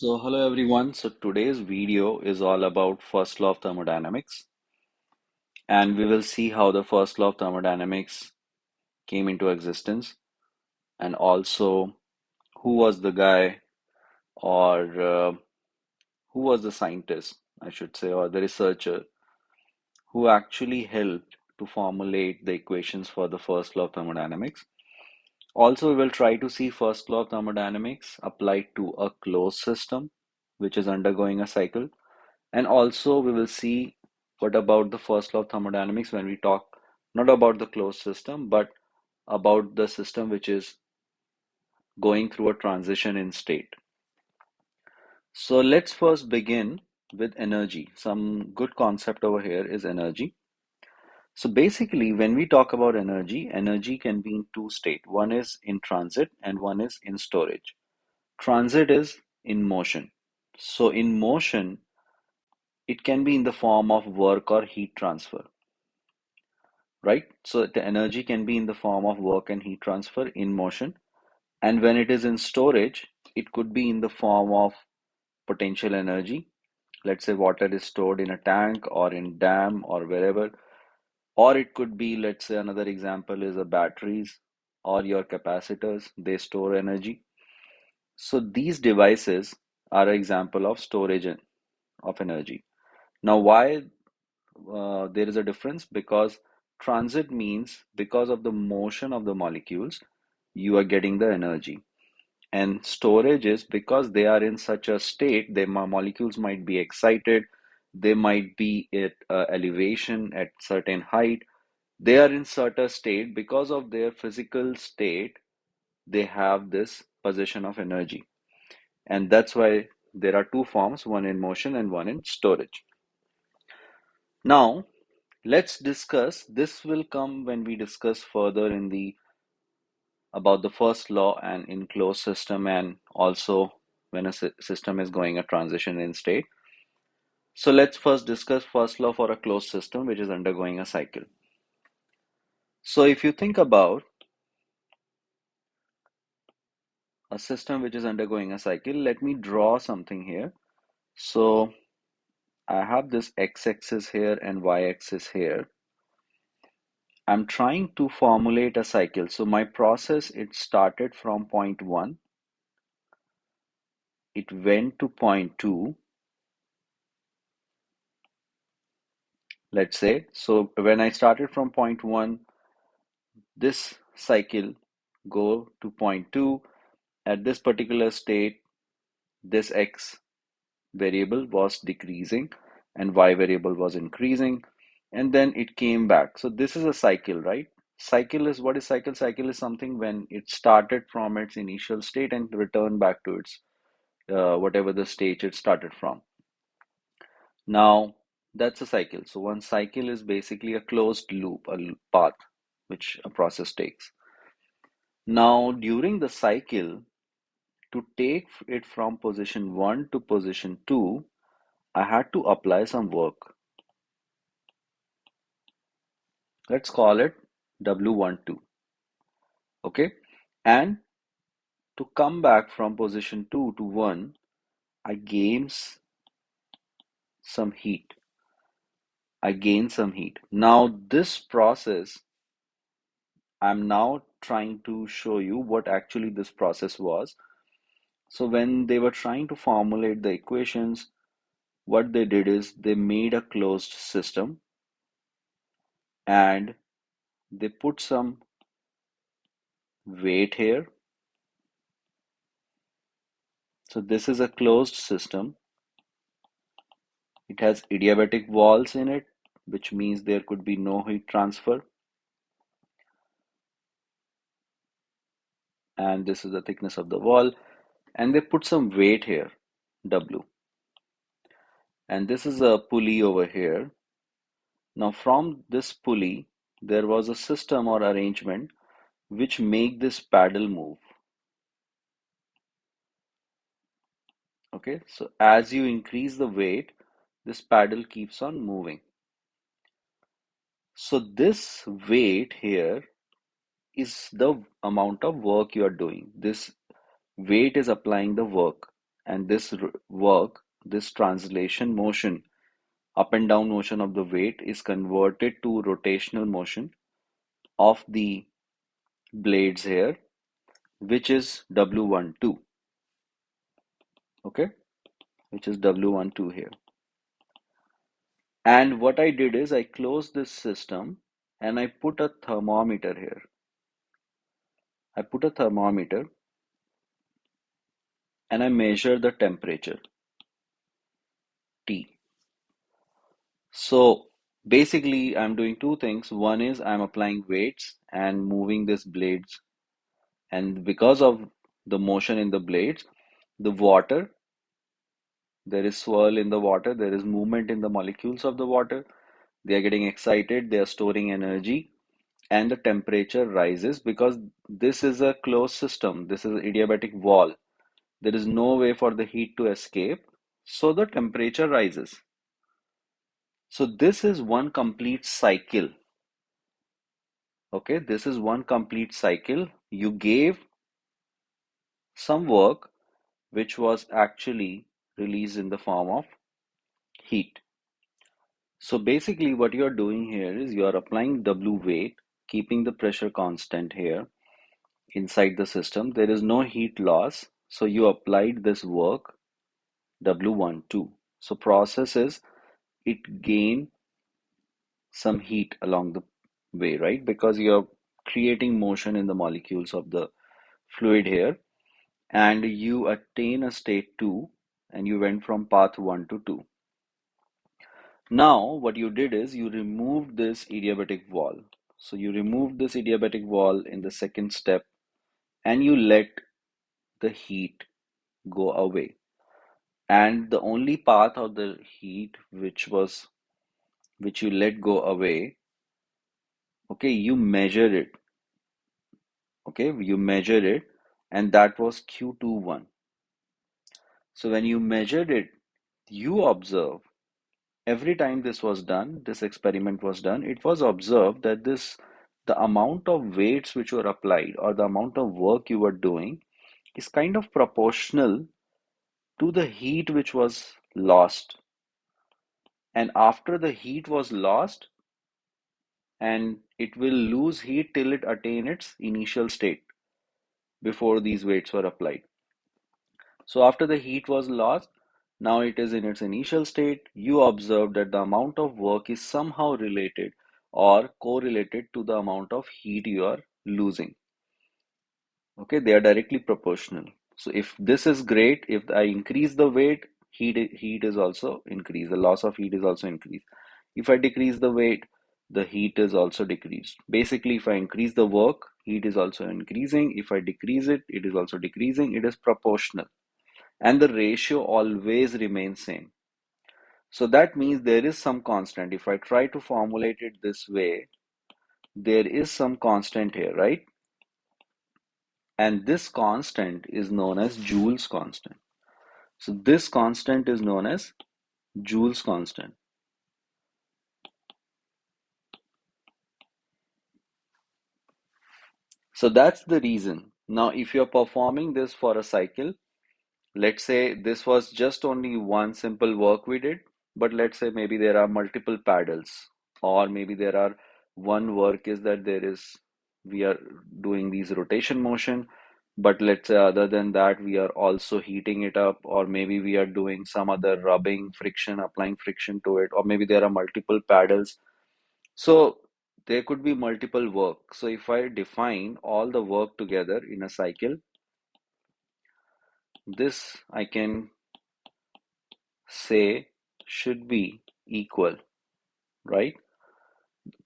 Hello everyone. Today's video is all about first law of thermodynamics, and we will see how the first law of thermodynamics came into existence, and also who was the guy or who was the scientist, I should say, or the researcher who actually helped to formulate the equations for the first law of thermodynamics. Also, we will try to see first law of thermodynamics applied to a closed system which is undergoing a cycle. And also, we will see what about the first law of thermodynamics when we talk not about the closed system, but about the system which is going through a transition in state. So, let's first begin with energy. Some good concept over here is energy. So, basically, when we talk about energy, energy can be in two states. One is in transit and one is in storage. Transit is in motion. So, in motion, it can be in the form of work or heat transfer, right? So the energy can be in the form of work and heat transfer in motion. And when it is in storage, it could be in the form of potential energy. Let's say water is stored in a tank or in dam or wherever. Or it could be, let's say another example is the batteries or your capacitors, they store energy. So these devices are an example of storage of energy. Now, why there is a difference? Because transit means because of the motion of the molecules, you are getting the energy. And storage is because they are in such a state, the molecules might be excited, they might be at elevation at certain height. They are in certain state because of their physical state, they have this position of energy. And that's why there are two forms, one in motion and one in storage. Now, let's discuss. This will come when we discuss further in the about the first law and in closed system, and also when a system is going a transition in state. So let's first discuss first law for a closed system which is undergoing a cycle. So if you think about a system which is undergoing a cycle, let me draw something here. So I have this x-axis here and y-axis here. I'm trying to formulate a cycle. So my process, it started from point 1, it went to point 2, let's say. So when I started from point 1, this cycle go to point 2. At this particular state, this x variable was decreasing and y variable was increasing, and then it came back. So this is a cycle, right? Cycle is, what is cycle? Cycle is something when it started from its initial state and returned back to its whatever the stage it started from. Now, that's a cycle. So one cycle is basically a closed loop, a path which a process takes. Now, during the cycle, to take it from position 1 to position 2, I had to apply some work. Let's call it W12. Okay? And to come back from position 2 to 1, I gains some heat. I gain some heat. Now, this process, I'm now trying to show you what actually this process was. So when they were trying to formulate the equations, what they did is they made a closed system and they put some weight here. So this is a closed system. It has adiabatic walls in it, which means there could be no heat transfer. And this is the thickness of the wall. And they put some weight here, W. And this is a pulley over here. Now from this pulley, there was a system or arrangement which make this paddle move. Okay, so as you increase the weight, this paddle keeps on moving. So this weight here is the amount of work you are doing. This weight is applying the work, and this work, this translation motion, up and down motion of the weight is converted to rotational motion of the blades here, which is W12, okay, which is W12 here. And what I did is I closed this system and I put a thermometer here. I put a thermometer and I measure the temperature T. So basically I'm doing two things. One is I'm applying weights and moving these blades, and because of the motion in the blades, the water, there is swirl in the water, there is movement in the molecules of the water, they are getting excited, they are storing energy, and the temperature rises because this is a closed system, this is an adiabatic wall. There is no way for the heat to escape, so the temperature rises. So this is one complete cycle. Okay, this is one complete cycle. You gave some work which was actually released in the form of heat. So basically what you're doing here is you're applying W weight, keeping the pressure constant here inside the system. There is no heat loss. So you applied this work W12. So process is it gain some heat along the way, right? Because you're creating motion in the molecules of the fluid here, and you attain a state 2 and you went from path 1 to 2. Now what you did is you removed this adiabatic wall. So you removed this adiabatic wall in the second step and you let the heat go away. And the only path of the heat which you let go away, okay, you measure it. Okay, you measure it, and that was Q21. So when you measured it, you observe every time this was done, this experiment was done, it was observed that the amount of weights which were applied or the amount of work you were doing is kind of proportional to the heat which was lost. And after the heat was lost, and it will lose heat till it attain its initial state before these weights were applied. So after the heat was lost, now it is in its initial state, you observe that the amount of work is somehow related or correlated to the amount of heat you are losing. Okay, they are directly proportional. So if this is great, if I increase the weight, heat is also increased. The loss of heat is also increased. If I decrease the weight, the heat is also decreased. Basically, if I increase the work, heat is also increasing. If I decrease it, it is also decreasing. It is proportional. And the ratio always remains same. So that means there is some constant. If I try to formulate it this way, there is some constant here, right? And this constant is known as Joule's constant. So this constant is known as Joule's constant. So that's the reason. Now, if you're performing this for a cycle, let's say this was just only one simple work we did, but let's say maybe there are multiple paddles, or maybe there are one work is that we are doing these rotation motion, but let's say other than that, we are also heating it up, or maybe we are doing some other rubbing, friction, applying friction to it, or maybe there are multiple paddles. So there could be multiple work. So if I define all the work together in a cycle, this I can say should be equal, right?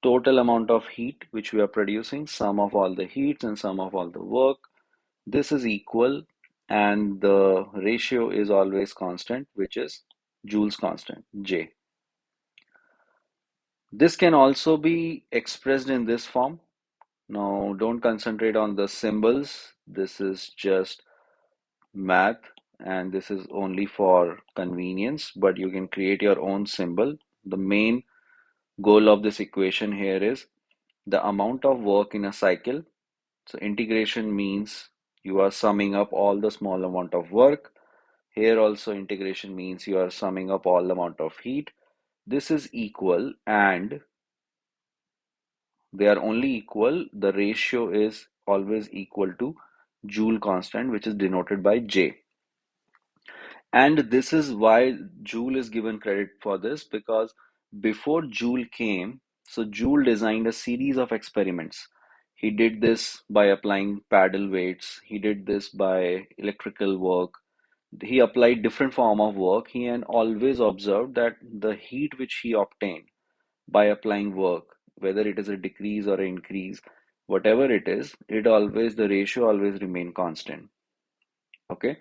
Total amount of heat which we are producing, sum of all the heats and sum of all the work, this is equal, and the ratio is always constant, which is Joule's constant, J. This can also be expressed in this form. Now, don't concentrate on the symbols. This is just math, and this is only for convenience, but you can create your own symbol. The main goal of this equation here is the amount of work in a cycle. So integration means you are summing up all the small amount of work. Here also integration means you are summing up all the amount of heat. This is equal, and they are only equal. The ratio is always equal to Joule constant, which is denoted by J. And this is why Joule is given credit for this, because before Joule came, so Joule designed a series of experiments. He did this by applying paddle weights. He did this by electrical work. He applied different form of work. He and always observed that the heat which he obtained by applying work, whether it is a decrease or an increase, whatever it is, it always, the ratio always remain constant. Okay,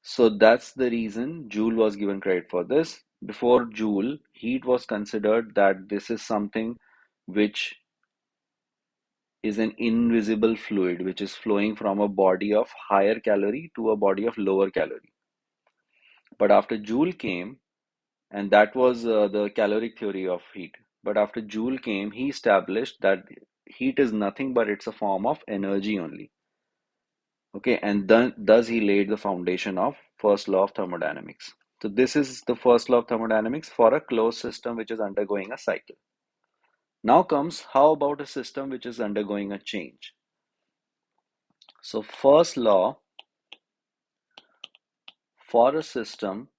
so that's the reason Joule was given credit for this. Before Joule, heat was considered that this is something which is an invisible fluid which is flowing from a body of higher calorie to a body of lower calorie. But after Joule came, and that was the caloric theory of heat. But after Joule came, he established that heat is nothing but it's a form of energy only. Okay, and then thus he laid the foundation of first law of thermodynamics. So this is the first law of thermodynamics for a closed system which is undergoing a cycle. Now comes, how about a system which is undergoing a change? So first law for a system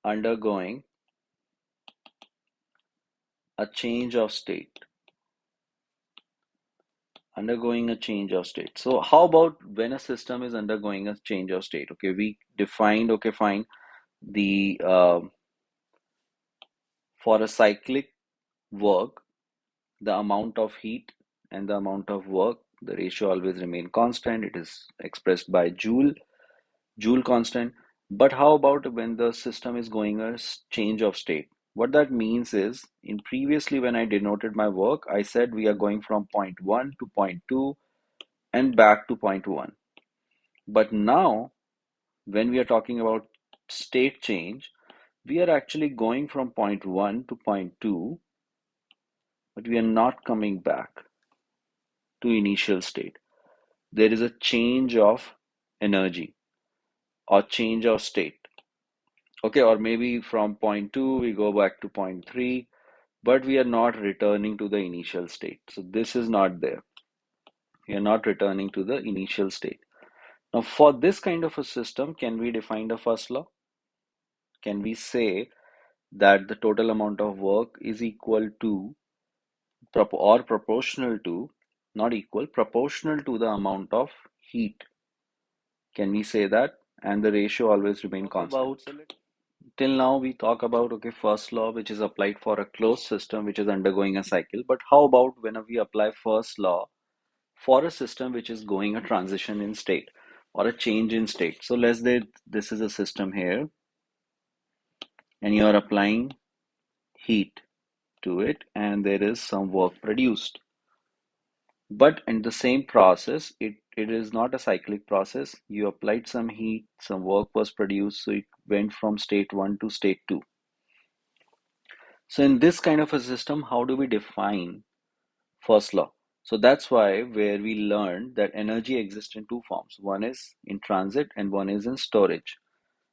undergoing a change of state. Undergoing a change of state. So how about when a system is undergoing a change of state? Okay, we defined, okay, fine, the for a cyclic work, the amount of heat and the amount of work, the ratio always remain constant. It is expressed by Joule constant. But how about when the system is going a change of state? What that means is, in previously when I denoted my work, I said we are going from point 1 to point 2 and back to point 1. But now, when we are talking about state change, we are actually going from point 1 to point 2, but we are not coming back to initial state. There is a change of energy or change of state. Okay, or maybe from point 2 we go back to point 3, but we are not returning to the initial state. So this is not there. We are not returning to the initial state. Now, for this kind of a system, can we define the first law? Can we say that the total amount of work is equal to or proportional to, not equal, proportional to the amount of heat? Can we say that? And the ratio always remain constant. Till now we talk about, okay, first law which is applied for a closed system which is undergoing a cycle. But how about when we apply first law for a system which is going a transition in state or a change in state? So let's say this is a system here and you are applying heat to it and there is some work produced. But in the same process, it is not a cyclic process. You applied some heat, some work was produced, so it went from state 1 to state 2. So in this kind of a system, how do we define first law? So that's why where we learned that energy exists in two forms. One is in transit and one is in storage.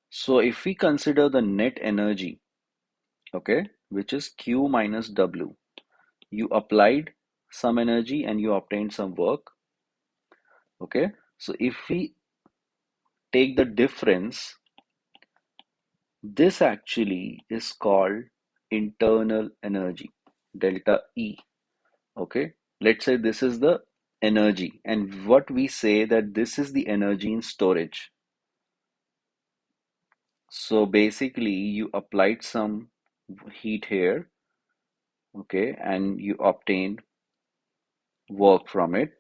So if we consider the net energy, okay, which is Q minus W, you applied some energy and you obtained some work. Okay, so if we take the difference, this actually is called internal energy, delta E. Okay, let's say this is the energy, and what we say that this is the energy in storage. So basically, you applied some heat here, okay, and you obtained work from it.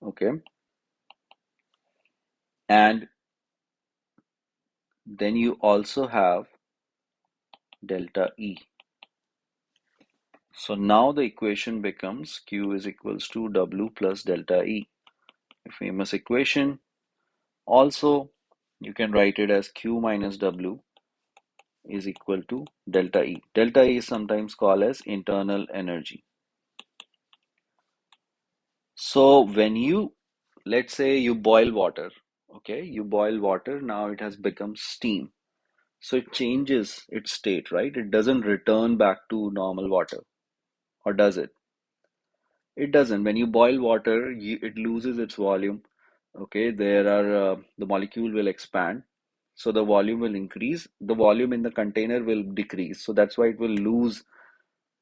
Okay, and then you also have delta E. So now the equation becomes Q is equals to W plus delta E, a famous equation. Also, you can write it as Q minus W is equal to delta E. Delta E is sometimes called as internal energy. So when you, let's say you boil water, okay, you boil water, now it has become steam. So it changes its state, right? It doesn't return back to normal water, or does it? It doesn't. When you boil water, it loses its volume. Okay, the molecule will expand, so the volume will increase. The volume in the container will decrease. So that's why it will lose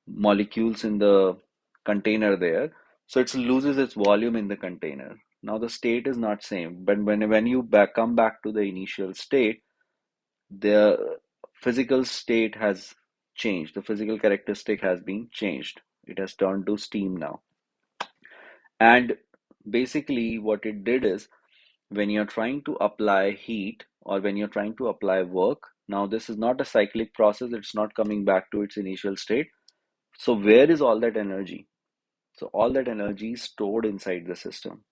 molecules in the container there. So it loses its volume in the container. Now the state is not same, but when you come back to the initial state, the physical state has changed. The physical characteristic has been changed. It has turned to steam now. And basically, what it did is when you're trying to apply heat or when you're trying to apply work, now this is not a cyclic process, it's not coming back to its initial state. So, where is all that energy? So, all that energy is stored inside the system.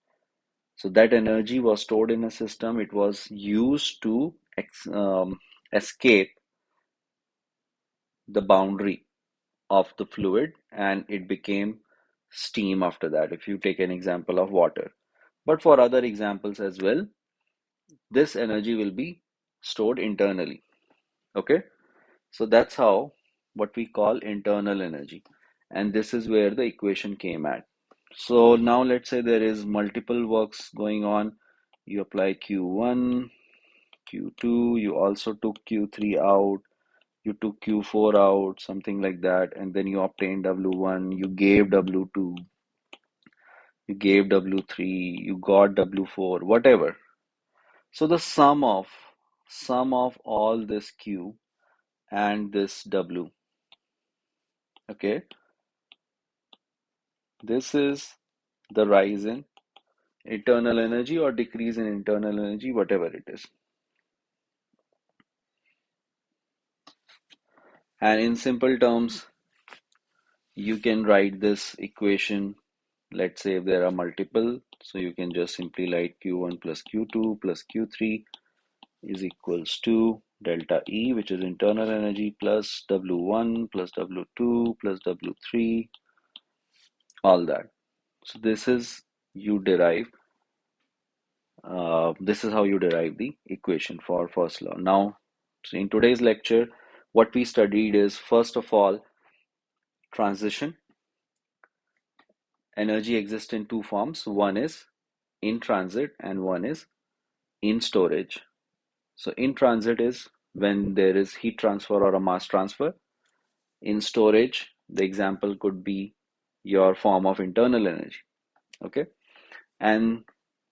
So, that energy was stored in a system, it was used to escape the boundary of the fluid and it became steam after that. If you take an example of water, but for other examples as well, this energy will be stored internally. Okay, so that's how what we call internal energy, and this is where the equation came at. So now let's say there is multiple works going on. You apply Q1, Q2, you also took Q3 out, you took Q4 out, something like that, and then you obtained W1, you gave W2, you gave W3, you got W4, whatever. So the sum of all this Q and this W, okay, this is the rise in internal energy or decrease in internal energy, whatever it is. And in simple terms, you can write this equation. Let's say if there are multiple, so you can just simply write Q1 plus Q2 plus Q3 is equals to delta E, which is internal energy, plus W1 plus W2 plus W3, all that. So this is how you derive the equation for first law. Now, so in today's lecture, what we studied is first of all transition. Energy exists in two forms. One is in transit and one is in storage. So in transit is when there is heat transfer or a mass transfer. In storage, the example could be your form of internal energy. Okay, and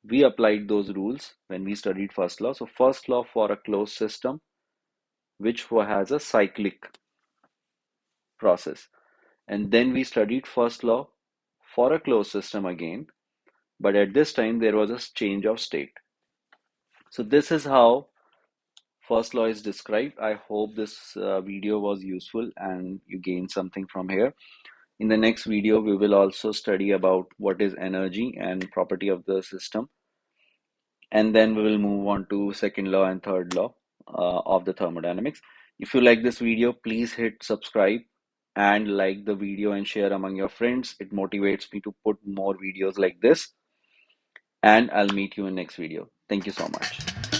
we applied those rules when we studied first law. So first law for a closed system which has a cyclic process, and then we studied first law for a closed system again, but at this time there was a change of state. So this is how first law is described. I hope this video was useful and you gained something from here. In the next video we will also study about what is energy and property of the system, and then we will move on to second law and third law of the thermodynamics. If you like this video, please hit subscribe and like the video and share among your friends. It motivates me to put more videos like this, and I'll meet you in next video. Thank you so much.